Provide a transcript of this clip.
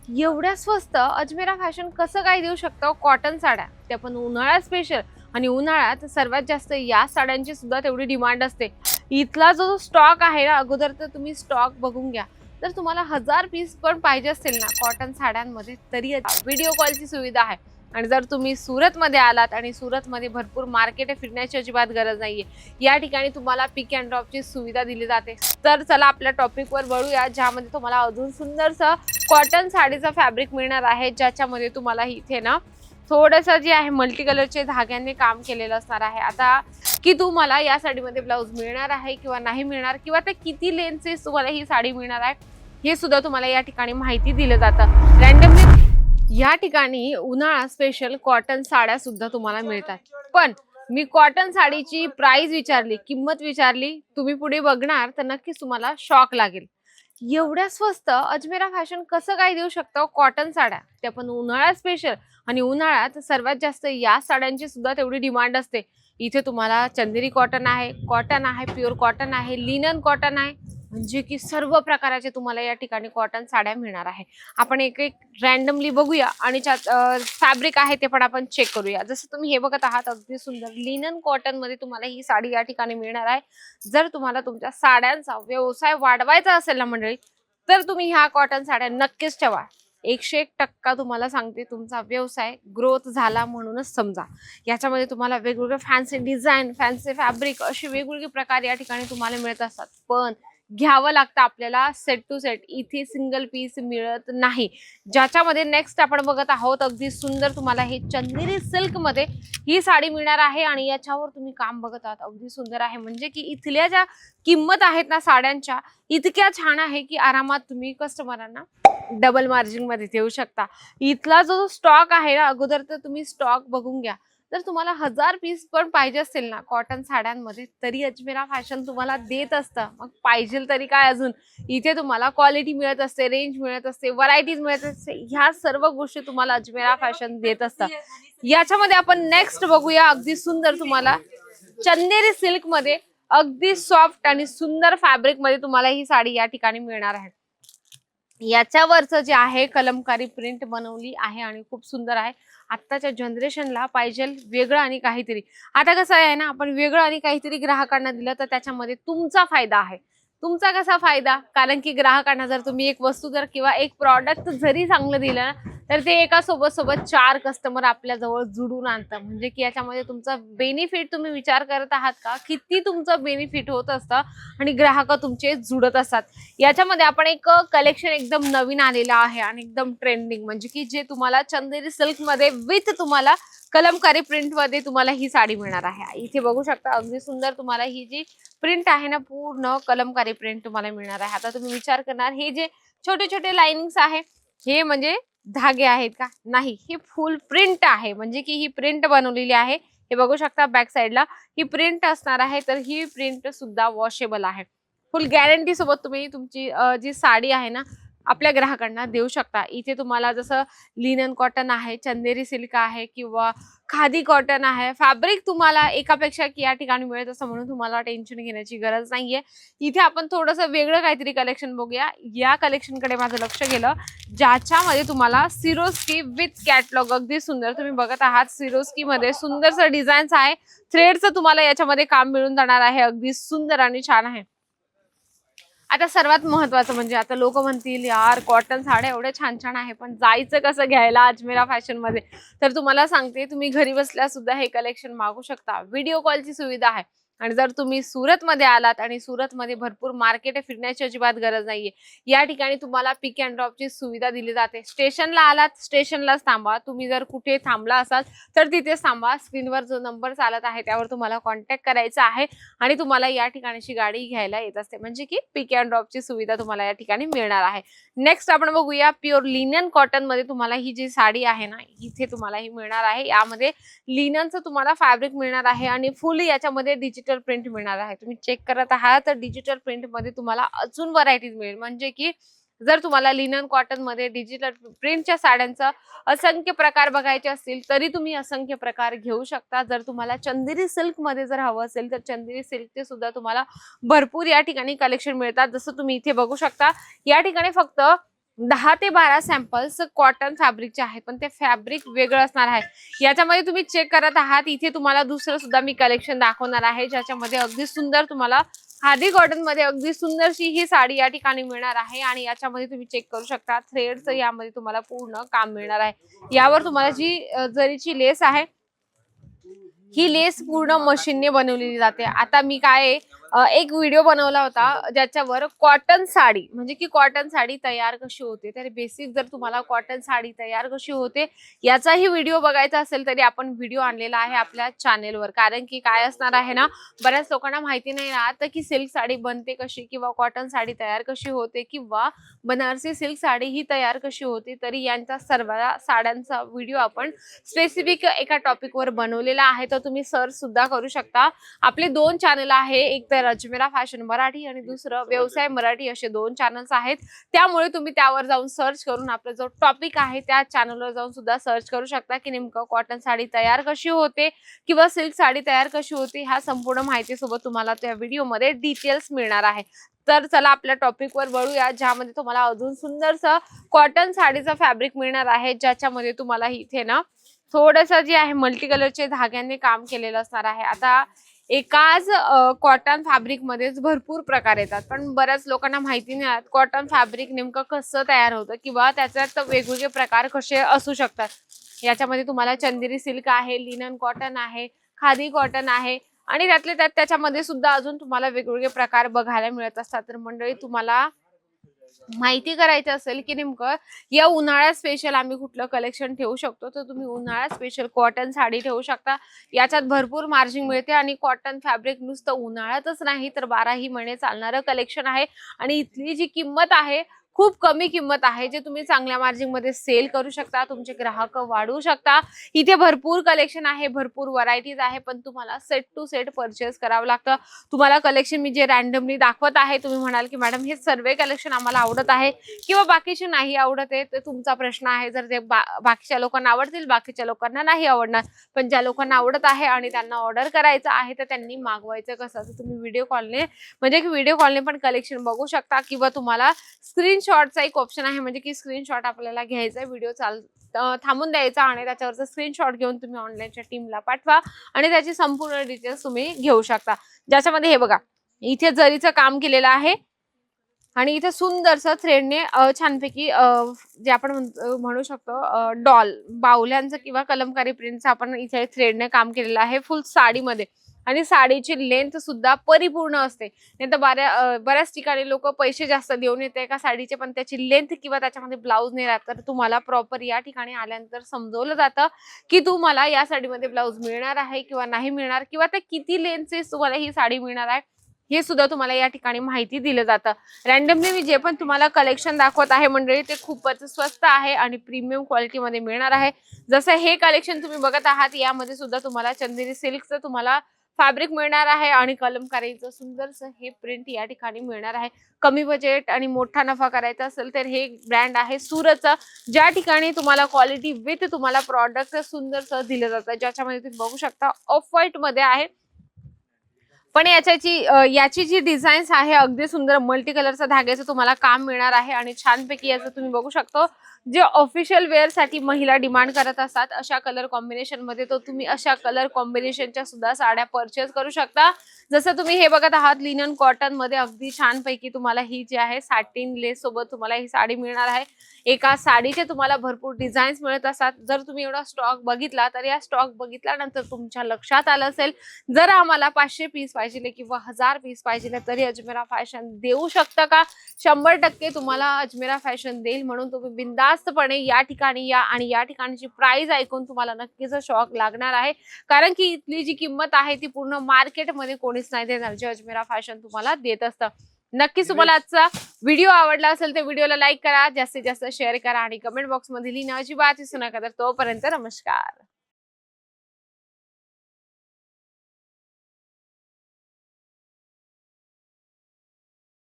एवढ्या स्वस्त अजमेरा फॅशन कसं काय देऊ शकतं? कॉटन साड्या, ते पण उन्हाळा स्पेशल. आणि उन्हाळ्यात सर्वात जास्त या साड्यांची सुद्धा तेवढी डिमांड असते. इथला जो स्टॉक आहे ना, अगोदर तर तुम्ही स्टॉक बघून घ्या. तर तुम्हाला 1000 पीस पण पाहिजे असतील ना कॉटन साड्यांमध्ये, तरी व्हिडिओ कॉलची सुविधा आहे. आणि जर तुम्ही सुरतमध्ये आलात आणि सुरतमध्ये भरपूर मार्केट फिरण्याची अजिबात गरज नाहीये, या ठिकाणी तुम्हाला पिक अँड ड्रॉपची सुविधा दिली जाते. तर चला आपल्या टॉपिकवर वळूया, ज्यामध्ये तुम्हाला अजून सुंदरसं कॉटन साडीचा फॅब्रिक मिळणार आहे, ज्याच्यामध्ये तुम्हाला इथे ना थोडंसं जे आहे मल्टी कलरचे धाग्यांनी काम केलेलं असणार आहे. आता की तुम्हाला या साडीमध्ये ब्लाऊज मिळणार आहे किंवा नाही मिळणार, किंवा ते किती लेंथचे तुम्हाला ही साडी मिळणार आहे, हे सुद्धा तुम्हाला या ठिकाणी माहिती दिलं जातं रँडमली. या ठिकाणी उन्हाळा स्पेशल कॉटन साड्या सुद्धा तुम्हाला मिळतात. पण मी कॉटन साडीची प्राइस विचारली, किंमत विचारली, तुम्ही पुढे बघणार तर नक्कीच तुम्हाला शॉक लागेल. एवढ्या स्वस्त अजमेरा फॅशन कसं काय देऊ शकतं? कॉटन साड्या, ते पण उन्हाळा स्पेशल. आणि उन्हाळ्यात सर्वात जास्त या साड्यांची सुद्धा तेवढी डिमांड असते. इथे तुम्हाला चंदेरी कॉटन आहे, प्युअर कॉटन आहे, लिनन कॉटन आहे, म्हणजे की सर्व प्रकाराचे तुम्हाला या ठिकाणी कॉटन साड्या मिळणार आहे. आपण एक एक रॅन्डमली बघूया आणि फॅब्रिक आहे ते पण आपण चेक करूया. जसं तुम्ही हे बघत आहात, अगदी सुंदर लिनन कॉटन मध्ये तुम्हाला ही साडी या ठिकाणी मिळणार आहे. जर तुम्हाला तुमच्या साड्यांचा व्यवसाय वाढवायचा असेल ना मंडळी, तर तुम्ही ह्या कॉटन साड्या नक्कीच ठेवा. 101% तुम्हाला सांगते, तुमचा व्यवसाय ग्रोथ झाला म्हणूनच समजा. याच्यामध्ये तुम्हाला वेगवेगळे फॅन्सी डिझाईन, फॅन्सी फॅब्रिक असे वेगवेगळे प्रकार या ठिकाणी तुम्हाला मिळत असतात. पण घ्यावं लागतं आपल्याला सेट टू सेट. इथे सिंगल पीस मिळत नाही. ज्याच्यामध्ये नेक्स्ट आपण बघत आहोत, अगदी सुंदर तुम्हाला हे चंदेरी सिल्क मध्ये ही साडी मिळणार आहे. आणि याच्यावर तुम्ही काम बघत आहात, अगदी सुंदर आहे. म्हणजे की इथल्या ज्या किंमत आहेत ना साड्यांच्या, इतक्या छान आहे की आरामात तुम्ही कस्टमरांना डबल मार्जिन मध्ये देऊ शकता. इथला जो स्टॉक आहे ना, अगोदर तर तुम्ही स्टॉक बघून घ्या. तर तुम्हाला 1000 पीस पण पाहिजे असतील ना कॉटन साड्यांमध्ये, तरी अजमेरा फॅशन तुम्हाला देत असतं. मग पाहिजे तरी काय अजून. इथे तुम्हाला क्वालिटी मिळत असते, रेंज मिळत असते, व्हरायटीज मिळत असते. ह्या सर्व गोष्टी तुम्हाला अजमेरा फॅशन देत असतं. याच्यामध्ये आपण नेक्स्ट बघूया, अगदी सुंदर तुम्हाला चंदेरी सिल्क मध्ये अगदी सॉफ्ट आणि सुंदर फॅब्रिक मध्ये तुम्हाला ही साडी या ठिकाणी मिळणार आहे. याच्यावरचं जे आहे कलमकारी प्रिंट बनवली आहे आणि खूप सुंदर आहे. आत्ताच्या जनरेशनला पाहिजे वेगळं आणि काहीतरी. आता कसं आहे ना, आपण वेगळं आणि काहीतरी ग्राहकांना दिलं तर त्याच्यामध्ये तुमचा फायदा आहे. तुमचा कसा फायदा? कारण की ग्राहकांना जर तुम्ही एक वस्तू जर किंवा एक प्रॉडक्ट जरी चांगलं दिलं ना, तर ते एका सोबत 4 कस्टमर आपल्या जवळ जुडून आणतं. म्हणजे की याच्यामध्ये तुमचा बेनिफिट तुम्ही विचार करत आहात का? किती तुमचं बेनिफिट होत असतं आणि ग्राहक तुमचे जुडत असतात. याच्यामध्ये आपण एक कलेक्शन एकदम नवीन आलेलं आहे आणि एकदम ट्रेंडिंग, म्हणजे की जे तुम्हाला चंदेरी सिल्क मध्ये विथ तुम्हाला कलमकारी प्रिंट मध्ये तुम्हाला ही साडी मिळणार आहे. इथे बघू शकता, अगदी सुंदर तुम्हाला ही जी प्रिंट आहे ना, पूर्ण कलमकारी प्रिंट तुम्हाला मिळणार आहे. आता तुम्ही विचार करणार, हे जे छोटे छोटे लाइनिंग्स आहे, हे म्हणजे धागे आहेत का? नाही, ही फुल प्रिंट आहे. म्हणजे की ही प्रिंट बनवलेली आहे. हे बघू शकता बॅक साइडला ही प्रिंट असणार आहे. तर ही प्रिंट सुद्धा वॉशेबल आहे. फुल गॅरंटी सोबत तुम्ही तुमची जी साडी आहे ना, आपल्या ग्राहकांना देऊ शकता. इथे तुम्हाला जसं लिनन कॉटन आहे, चंदेरी सिल्क आहे किंवा खादी कॉटन आहे, फॅब्रिक तुम्हाला एकापेक्षा की या ठिकाणी मिळत असं म्हणून तुम्हाला टेन्शन घेण्याची गरज नाहीये. इथे आपण थोडंसं वेगळं काहीतरी कलेक्शन बघूया. या कलेक्शनकडे माझं लक्ष गेलं, ज्याच्यामध्ये तुम्हाला सिरोस्की विथ कॅटलॉग, अगदी सुंदर तुम्ही बघत आहात. सिरोस्की मध्ये सुंदरसं डिझाईन्स आहे. थ्रेडचं तुम्हाला याच्यामध्ये काम मिळून जाणार आहे. अगदी सुंदर आणि छान आहे. आता सर्वात महत्वाचं म्हणजे, आता लोक म्हणतील यार कॉटन साड्या एवढ्या छान छान आहे, पण जायचं कसं घ्यायला अजमेरा फॅशन मध्ये? तर तुम्हाला सांगते, तुम्ही घरी बसल्या सुद्धा हे कलेक्शन मागू शकता. व्हिडिओ कॉलची सुविधा आहे. आणि जर तुम्ही सुरतमध्ये आलात आणि सुरतमध्ये भरपूर मार्केट फिरण्याची अजिबात गरज नाहीये, या ठिकाणी तुम्हाला पिक अँड ड्रॉपची सुविधा दिली जाते. स्टेशनला आलात, स्टेशनलाच थांबा. तुम्ही जर कुठे थांबला असाल तर तिथेच थांबा. स्क्रीनवर जो नंबर चालत आहे त्यावर तुम्हाला कॉन्टॅक्ट करायचा आहे आणि तुम्हाला या ठिकाणची गाडी घ्यायला येत असते. म्हणजे की पिक अँड ड्रॉपची सुविधा तुम्हाला या ठिकाणी मिळणार आहे. नेक्स्ट आपण बघूया, प्युअर लिनन कॉटन मध्ये तुम्हाला ही जी साडी आहे ना, इथे तुम्हाला ही मिळणार आहे. यामध्ये लिननचं तुम्हाला फॅब्रिक मिळणार आहे आणि फुल याच्यामध्ये डिजिटल प्रिंट मिळणार आहे. तुम्ही चेक करत आहात तर डिजिटल प्रिंट मध्ये तुम्हाला अजून व्हरायटीज मिळेल. म्हणजे की जर तुम्हाला लिनन कॉटन मध्ये डिजिटल प्रिंटच्या साड्यांचा असंख्य प्रकार बघायचे असतील तरी तुम्ही असंख्य प्रकार घेऊ शकता. जर तुम्हाला चंदेरी सिल्क मध्ये जर हवं असेल तर चंदेरी सिल्कचे सुद्धा तुम्हाला भरपूर या ठिकाणी कलेक्शन मिळतात. जसं तुम्ही इथे बघू शकता, या ठिकाणी फक्त 10 ते 12 सॅम्पल्स कॉटन फॅब्रिकचे आहेत, पण ते फॅब्रिक वेगळं असणार आहे. याच्यामध्ये तुम्ही चेक करत आहात, इथे तुम्हाला दुसरं सुद्धा मी कलेक्शन दाखवणार आहे, ज्याच्यामध्ये अगदी सुंदर तुम्हाला खादी कॉटन मध्ये अगदी सुंदरशी ही साडी या ठिकाणी मिळणार आहे. आणि याच्यामध्ये तुम्ही चेक करू शकता, थ्रेडचं यामध्ये तुम्हाला पूर्ण काम मिळणार आहे. यावर तुम्हाला जी जरीची लेस आहे, ही लेस पूर्ण मशीनने बनवलेली जाते. आता मी काय एक व्हिडिओ बनवला होता ज्याच्यावर कॉटन साडी म्हणजे की कॉटन साडी तयार कशी होते, तर बेसिक जर तुम्हाला कॉटन साडी तयार कशी होते याचाही व्हिडिओ बघायचा असेल तरी आपण व्हिडिओ आणलेला आहे आपल्या चॅनेलवर. कारण की काय असणार आहे ना, बऱ्याच लोकांना माहिती नाही राहत की सिल्क साडी बनते कशी किंवा कॉटन साडी तयार कशी होते किंवा बनारसी सिल्क साडी ही तयार कशी होते. तरी यांचा सर्व साड्यांचा व्हिडिओ आपण स्पेसिफिक एका टॉपिकवर बनवलेला आहे, तर तुम्ही सर्च सुद्धा करू शकता. आपले 2 चॅनल आहे, एक तर अजमेरा फॅशन मराठी आणि दुसरं व्यवसाय मराठी, असे 2 चॅनल्स आहेत. त्यामुळे तुम्ही त्यावर जाऊन सर्च करून आपला जो टॉपिक आहे त्या चॅनलवर जाऊन सुद्धा सर्च करू शकता की नेमकं कॉटन साडी तयार कशी होते किंवा सिल्क साडी तयार कशी होते, ह्या संपूर्ण माहितीसोबत तुम्हाला त्या व्हिडिओमध्ये डिटेल्स मिळणार आहे. तर चला आपल्या टॉपिकवर वळूया, ज्यामध्ये तुम्हाला अजून सुंदरसं कॉटन साडीचं फॅब्रिक मिळणार आहे, ज्याच्यामध्ये तुम्हाला इथे ना थोडंसं जे आहे मल्टी कलरचे धाग्यांनी काम केलेलं असणार आहे. आता एकाच कॉटन फॅब्रिक मध्येच भरपूर प्रकार येतात, पण बऱ्याच लोकांना माहिती नाही कॉटन फॅब्रिक नेमकं कसं तयार होतं किंवा त्याच्यात वेगवेगळे प्रकार कसे असू शकतात. याच्यामध्ये तुम्हाला चंदेरी सिल्क आहे, लिनन कॉटन आहे, खादी कॉटन आहे आणि त्यातले त्यात त्याच्यामध्ये सुद्धा अजून तुम्हाला वेगवेगळे प्रकार बघायला मिळत असतात. तर मंडळी, तुम्हाला माहिती करायचं असेल की नेमकं या उन्हाळ्यात स्पेशल आम्ही कुठलं कलेक्शन ठेवू शकतो, तर तुम्ही उन्हाळ्यात स्पेशल कॉटन साडी ठेवू शकता. याच्यात भरपूर मार्जिन मिळते आणि कॉटन फॅब्रिक नुसतं उन्हाळ्यातच नाही तर 12ही महिने चालणारं कलेक्शन आहे. आणि इथली जी किंमत आहे खूप कमी किंमत आहे, जे तुम्ही चांगल्या मार्जिन मध्ये सेल करू शकता, तुमचे ग्राहक वाढवू शकता. इथे भरपूर कलेक्शन आहे, भरपूर व्हरायटीज आहे, पण तुम्हाला सेट टू सेट परचेस करावं लागतं. तुम्हाला कलेक्शन मी जे रॅन्डमली दाखवत आहे, तुम्ही म्हणाल की मॅडम हे सर्व कलेक्शन आम्हाला आवडत आहे किंवा बाकीचे नाही आवडत आहे, तर तुमचा प्रश्न आहे. जर ते बाकीच्या लोकांना आवडतील, बाकीच्या लोकांना नाही आवडणार, पण ज्या लोकांना आवडत आहे आणि त्यांना ऑर्डर करायचं आहे तर त्यांनी मागवायचं कसं, तर तुम्ही व्हिडिओ कॉलने म्हणजे की व्हिडिओ कॉलने पण कलेक्शन बघू शकता किंवा तुम्हाला स्क्रीनशॉटचा एक ऑप्शन आहे, म्हणजे की स्क्रीनशॉट आपल्याला घ्यायचा, व्हिडिओ थांबून द्यायचा आणि त्याच्यावरचा स्क्रीनशॉट घेऊन तुम्ही ऑनलाईनच्या टीमला पाठवा आणि त्याची संपूर्ण डिटेल्स तुम्ही घेऊ शकता. ज्याच्यामध्ये हे बघा, इथे जरीचं काम केलेलं आहे आणि इथे सुंदरसं थ्रेडने छानपैकी जे आपण म्हणू शकतो डॉल बाहुल्यांचं किंवा कलमकारी प्रिंटचं आपण इथे थ्रेडने काम केलेलं आहे फुल साडीमध्ये. आणि साडीची लेंथ सुद्धा परिपूर्ण असते. नाही तर बऱ्याच ठिकाणी लोक पैसे जास्त देऊन येते एका साडीचे, पण त्याची लेंथ किंवा त्याच्यामध्ये ब्लाऊज नाही राहत. तर तुम्हाला प्रॉपर या ठिकाणी आल्यानंतर समजवलं जातं की तुम्हाला या साडीमध्ये ब्लाऊज मिळणार आहे किंवा नाही मिळणार, किंवा ते किती लेंथची तुम्हाला ही साडी मिळणार आहे हे सुद्धा तुम्हाला या ठिकाणी माहिती दिलं जातं. रॅन्डमली मी जे पण तुम्हाला कलेक्शन दाखवत आहे मंडळी, ते खूपच स्वस्त आहे आणि प्रीमियम क्वालिटीमध्ये मिळणार आहे. जसं हे कलेक्शन तुम्ही बघत आहात, यामध्ये सुद्धा तुम्हाला चंदेरी सिल्कचं तुम्हाला फॅब्रिक मिळणार आहे आणि कलमकारीचं सुंदरसं हे प्रिंट या ठिकाणी मिळणार आहे. कमी बजेट आणि मोठा नफा करायचा असेल तर हे ब्रँड आहे सूरतचं, ज्या ठिकाणी तुम्हाला क्वालिटी विथ तुम्हाला प्रॉडक्ट सुंदरसं दिलं जातं. ज्याच्यामध्ये तुम्ही बघू शकता ऑफ व्हाईट मध्ये आहे, पण याची जी डिझाईन्स आहे अगदी सुंदर मल्टी कलरचा धाग्याचं तुम्हाला काम मिळणार आहे. आणि छानपैकी याचं तुम्ही बघू शकतो जे ऑफिशियल वेअर साठी महिला डिमांड करत असतात अशा कलर कॉम्बिनेशन मध्ये, तर तुम्ही अशा कलर कॉम्बिनेशनच्या सुद्धा साड्या परचेस करू शकता. जसं तुम्ही हे बघत आहात लिनन कॉटन मध्ये अगदी छानपैकी तुम्हाला ही जी आहे सॅटिन लेस सोबत तुम्हाला ही साडी मिळणार आहे. एका साडीचे तुम्हाला भरपूर डिझाईन्स मिळत असतात. जर तुम्ही एवढा स्टॉक बघितला तर या स्टॉक बघितल्यानंतर तुमच्या लक्षात आलं असेल जर आम्हाला 500 पीस पाहिजे किंवा 1000 पीस पाहिजे तरी अजमेरा फॅशन देऊ शकतं का? 100% तुम्हाला अजमेरा फॅशन देईल. म्हणून तुम्ही बिनधास्तपणे या ठिकाणी या आणि या ठिकाणची प्राइस ऐकून तुम्हाला नक्कीच शॉक लागणार आहे. कारण की इथली जी किंमत आहे ती पूर्ण मार्केटमध्ये कोणीच नाही देणार, जे अजमेरा फॅशन तुम्हाला देत असतं. नक्कीच तुम्हाला आजचा व्हिडिओ आवडला असेल तर व्हिडिओला लाईक करा, जास्तीत जास्त शेअर करा आणि कमेंट बॉक्स मध्ये लिहिणं अजिबात विसरू नका. तर तोपर्यंत नमस्कार.